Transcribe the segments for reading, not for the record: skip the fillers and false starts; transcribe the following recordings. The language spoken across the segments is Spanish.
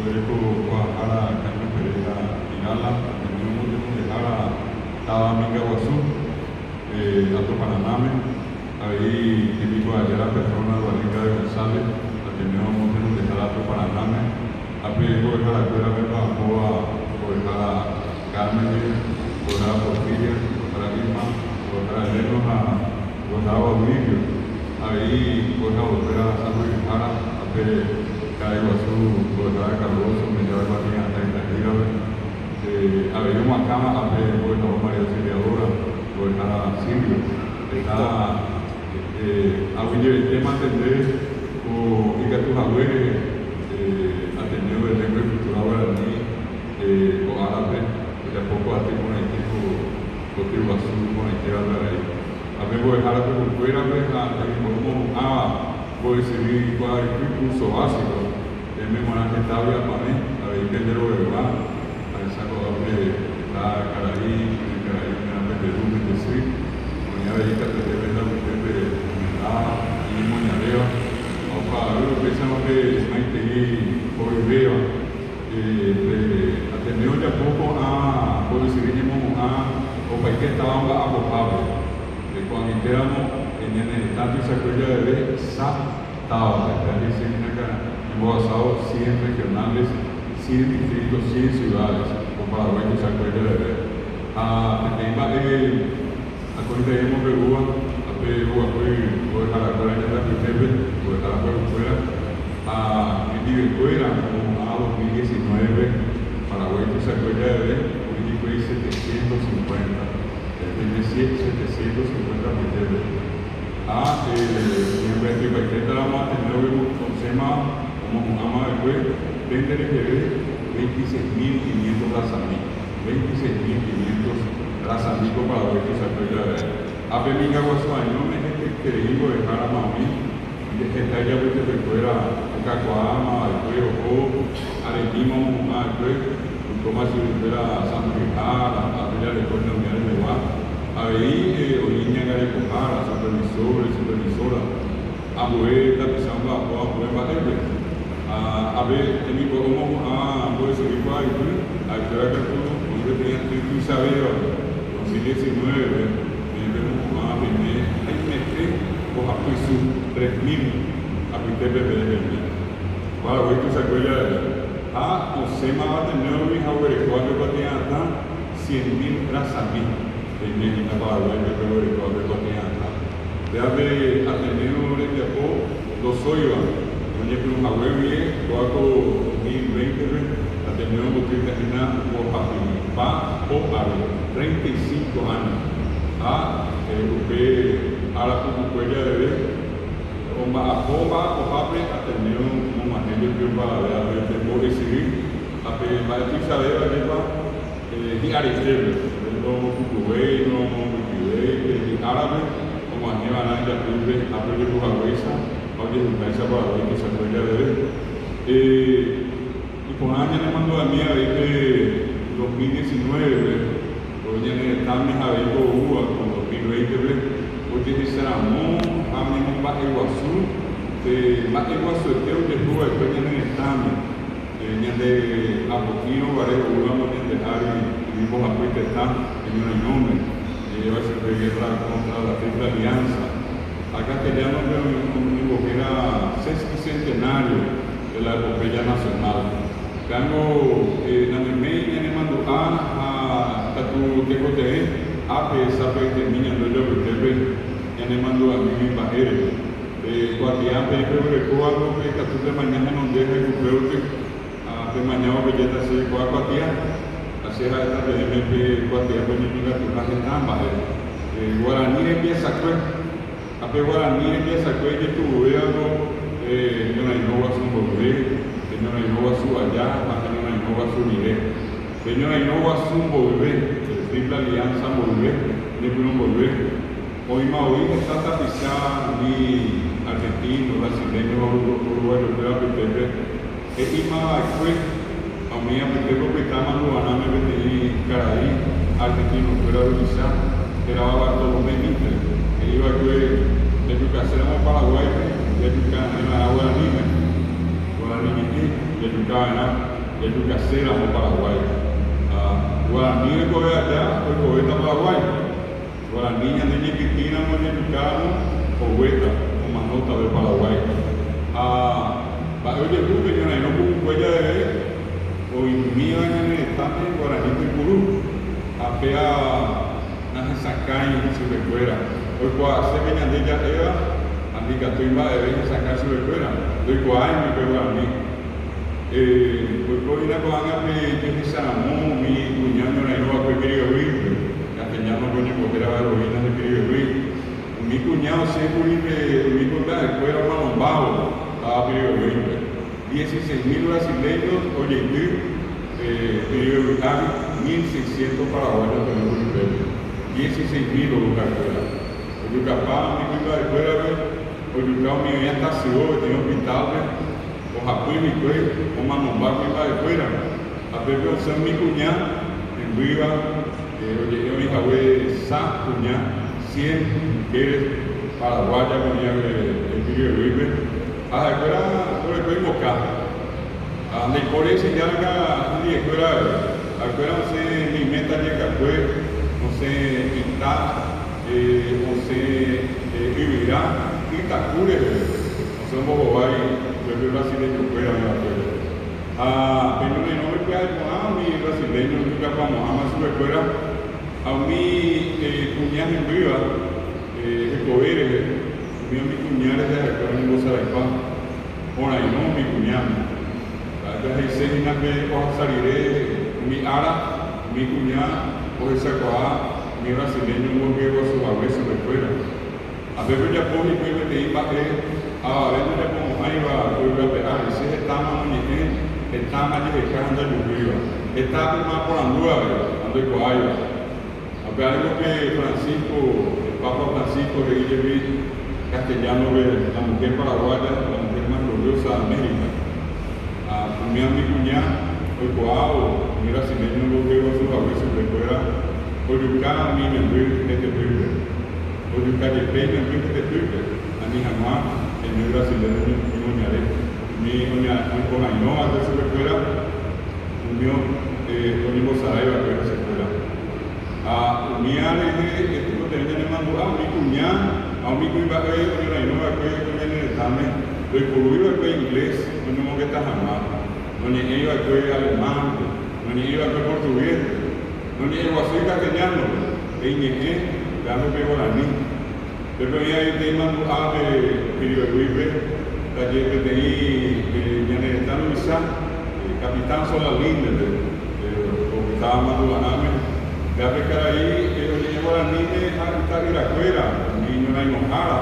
Oereko Guajara, Carmen Pereira, Tigala, tenemos de Jara, Tabamiga Guazú, Alto Panamame, ahí típico de la persona de Valenca de González, la tenemos de Jara, Alto Panamame, apego de la Cuera de Bajoa, Jara Carmen, Jara Porfiria, Jara Irma, Jara Elena, Jara Baudillo, ahí Jara Volvera, San Luis Jara, Guazú, Jara Cardoso, Mellada Guardia, Avenida Macama, María Auxiliadora, Jara Silvio, está el tema atender o tus abuelos, atendido de lengua y cultura guaraní, o árabe, de a poco a ti con el equipo, porque Guazú con el que hablar ahí. A mí voy a dejar a tu fuera, voy a seguir con el curso básico, el mismo en que estaba para mí, a ver qué de lo de verdad, a esa cosa de la Caraí, me de luz, de sí, con ya veía que te deben dar un tiempo de humildad, y moñadeo, o para ver lo que pensamos que hay que ir por el veo, atendemos de a poco a, por decir, o para que estábamos abogados, cuando éramos en el tanto y se acuerda de ver, estaba, hemos basado 100 regionales, 100 distritos, 100 ciudades, con Paraguay que se acuerda de ver. Acordaremos de Cuba, a Perú, voy a dejar la cuarenta de la Pepe, voy a dejar la fuera, a Vivecuera, como a 2019, Paraguay que se acuerda de ver, político hay 750. Tiene 750 mujeres. Siempre que cualquier trama, tenemos un tema como un ama de juez, 26.500 razamí, 26.500 razamí para ver que se apoya. A Pemiga Guasuaño, es que queremos dejar a Mami, y que está ya porque se fuera a Cacoama, al juez, o Aretima, al juez, como si fuera San Ricardo, a la Recuerda Unidad de Guá. Ahí, Oliña Garecojara, supervisora, a vuelta, pisando a prueba de a ver, en mi como voy a seguir para ahí, a esperar que yo tenía que saber, con 19, me vemos a venir, ahí me creo, o a piso 3.000, a mi TPP. Para hoy que se acuerda, o SEMA va a tener mis abuelos, cuando tenía hasta 100.000 razamí. En México, Paraguay, que pegó el cuadro de Cotiana. Debe atender de poco, los soyos, donde un abuelo y cuatro 2020, atender un poquito de nada, por papá, o a 35 años. Porque ahora como cuella de ver, o a popa, o pape, atender un manejo de para ver el tiempo de seguir, a pedir para ti saber, y Aristeo. No cucubeiro, no cucubeiro, árabe, como a nivel de aprender por la huesa, oye, esa para que se apoya de ver. Y con años le mandó a mí a ver que 2019, hoy en el Tamis a ver con 2020, hoy dice Ramón, a mí un Baja Iguazú, más Iguazú, el que estuvo después en el Tamis, de Apoquino, Varejo, Ugamo, de Ari. Vimos a Puente Tan en un nombre, y lleva esa guerra contra la Triple Alianza. Acá queríamos ver un que era sesquicentenario de la epopeya nacional. Gango en el medio y mandó a tu que cote a pesar de niña no yo que ve y mandó a mi bajere. Cualquier pero de Cuba que tú de mañana no deja que creo que de mañana belleza se cualquier será esta de cualquier política que pase tan baja. Guaraní empieza a cuer, a Guaraní empieza a cuer que tu veado, no hay no a su volver, que no hay no a su allá, que no hay no a su nivel, que no hay no a su volver, Triple Alianza volver, ni pueden volver. Hoy Maui está tapizada ni argentino, brasileño, uruguayo, pero y más fue. A mí, a mi tiempo que estaba en Luana, me metí Caraí, argentino, fuera de Urizá, era Bartolomé Mitre, que iba a que de tu casera en Paraguay, de tu casera en la Guaraní, guaraní de Yucana, de Yucacera, no Paraguay. Guaraní de Corea allá, pues Coeta Paraguay. Guaraní de Yiquitina, no de Yucano, Coeta, o Manota de Paraguay. Oye, tú, que yo no puedo huella de ver, o mía en el estado de Guaraní de Curú, apea na sacar en su recuera. Hoy cuando se venía de ella era, amiga, tú iba a ver sacar su recuera. Hoy cuando hay mi Guaraní. Hoy por ir a Coanga, yo me Saramón, mi cuñado en la que quería oír, castellano con el poder a heroína de quería oír. Mi cuñado siempre mi cuñado fue a Manombao, estaba quería oír. 16.000 brasileños, oye, quería oír, 1.600 paraguayos tenemos en el 16.000 lugares fuera. Oye, capaz, mi cuñado de fuera, oye, mi ya está ciudad, tiene hospitales. O Japón y Cuey, o Manombá, que va de fuera. A ver, son mi cuñada, en Viva, oye, yo mi jabue, Sa, cuñada, 100 mujeres paraguayas, cuñada, el Pirio de Vive. A la escuela, por el Cuey Mocá. A donde por eso ya la escuela, a la escuela, no sé, mi meta llega, pues, no sé, Itá, no sé, Ibirá, Itacure, no sé, Bogobay. Yo soy brasileño, fuera de la escuela. Pero no me queda con mi brasileño, nunca vamos a su escuela. A mi cuñada en Viva, Escoberes, mi cuñada de la escuela en Bosa de Paz. Ahora, no, mi cuñada. Entonces, hay seis que saliré, mi ara, mi cuñada, o esa coa, mi brasileño, no quiero a su abuelo de escuela. A ver, ya puedo ir a ir para a ver, ya como ahí va, voy a pegar, si está más muñequín, está más de que anda lluvia, está más por Andúa, ando y coayo. A ver, algo que Francisco, el Papa Francisco de Guillermo castellano, la mujer paraguaya, la mujer más gloriosa de América. A mi cuñada, hoy coao, mi brasileño, lo que a sus abuelos de fuera, hoy yucá a mí me envío de Tepipe, hoy yucá de Peña, me envío de Tepipe, a mi jamás. Mi brasileño, mi muñare, mi conaino, a veces me fuera, mi Saraiva, que se fuera. Mi alegre, que tú te vienes mandando, mi cuñada, a mi cuñada, que no va a ver que viene el examen, el currículo que inglés, no me gusta jamás, no ni iba a ver alemán, no ni iba a ver portugués, no ni iba a ser castellano, y ni dando que guaraní. Pero ya te mando a Pirio de Vive, taller que tenía, ya necesitaba Luisa, capitán Solalinde, porque estaba mandando a Name. Ya que ahí, yo llevo a la niña a estar en la escuela, niño la enojada,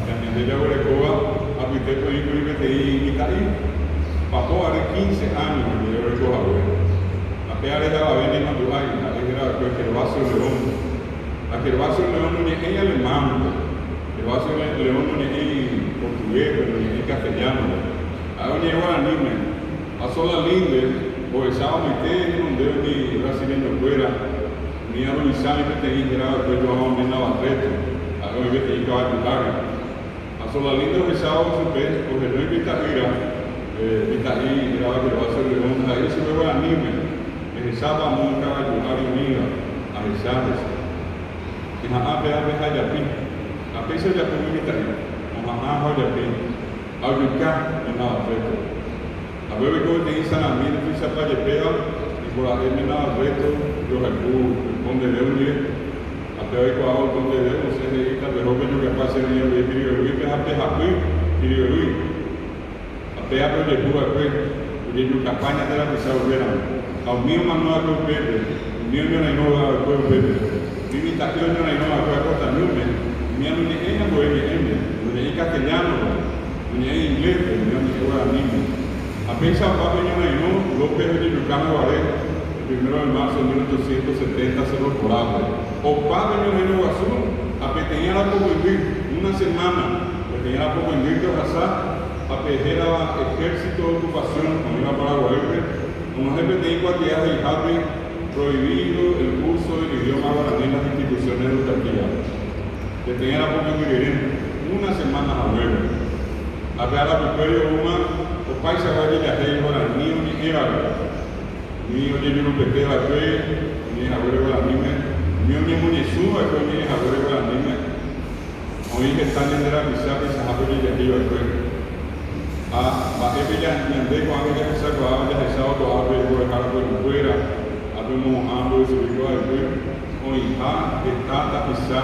ya me ella a Coba, a Pirio de Vive, te iba ahí. Pasó a 15 años, yo recojo a ver. A pear ella va a venir a Dubái, a era que Gervasio León. A Gervasio León no es alemán. El vaso de León no es portugués, no es castellano. Ahora llegó a la niña, a sola linde, o el sábado me quedé, no debo ni brasileño fuera, ni a los lisanes que te dijera, que yo hago en la barreta, a los que te dijera a sola linde, o el sábado supe, porque no es Vitaíra, Vitaí, graba que el vaso de León, ahí se ve a la niña, el sábado nunca va a ayudar unida, a los sábados, y nada, a Yapín. A pesar de la comunidad, mamá joya bien, a ubicar en la reto. A ver cómo te dicen a mí, no se para pega, y por ahí me da reto, yo recuerdo, el conde de un día, a peor que hago el conde de un, se dedica, pero que yo que pase el día de Pirio Luis, que es a peja Luis, Pirio Luis. A peja pero de Cuba, pues, y yo campaña de la que se volvieran. A un mío manual de un bebé, un mío no hay no va a un bebé. Mi invitación no hay no va a cortar nube. Mi amigo ni ella puede ni ni castellano, ni inglés, ni guaraní. A pesar de que no, López de Yucano Guaré, el 1 de marzo de 1870 se lo colaba. O padre de Reino Guazú, a que tenía la poco vivir, una semana, que tenía la poco vivir de Hazá, a que era ejército de ocupación, cuando iba para Guadalupe, unos jefes de igualdad de Javi, prohibido el curso del idioma guaraní en las instituciones educativas. Que tenía la poca vivir una semana a huevo. A ver, la Piperio Uma, o paisa vai de rei ora ni era ni o de no pepe va ni agora ora ni ni munisu vai ni agora ora ni hoy que están en la misa que se ha pedido de rei va a ella ni ande con ella que se va a esa o a ver por cara por fuera abbiamo ambos se vivo hoy está ta misa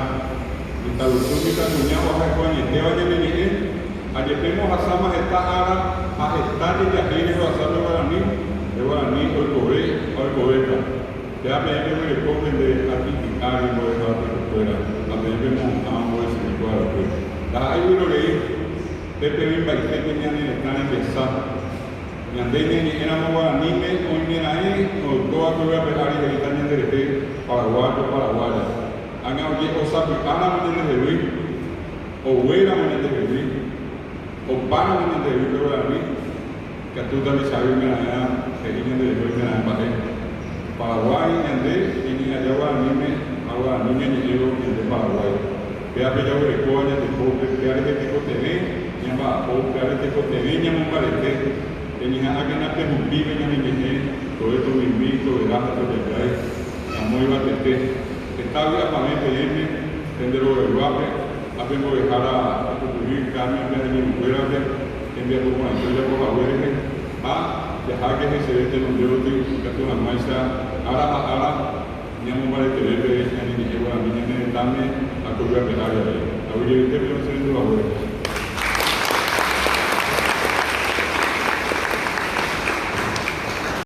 kita lucu kita punya orang kuan itu aja ni ajepemos asama está ara a estar de jahir lo asama barani de barani o cobeca ya me que le ponen de aquí picar y no dejar por fuera abemos ambos se vivo pues da ahí lo leí de pedir para que tenían en el canal de sa y ande ni era mo barani me hoy ni ahí o toda que voy a pegar y el canal de Paraguay anga oye o sabe ana manene de Luis o huera manene de Luis o para manene de Luis pero a mí que tú también sabes que nada que niño de Luis que nada para Paraguay ande y ni allá va a mí ni yo de Paraguay que a pedir de coña de pobre que a de tipo TV ya va o que a de tipo TV ya me parece que ni a que na te vive ya ni todo esto me invito de la de ahí muy batete está bien para mí pedirme tendero el guape hacemos dejar a construir cambio en vez de mi fuera de enviar por una historia por la web a dejar que se vete en un dedo que tú la maíza ahora ni a un par de teléfonos ni llevo a mi niña dame a cubrir a pegar a ver a ver yo te veo haciendo la web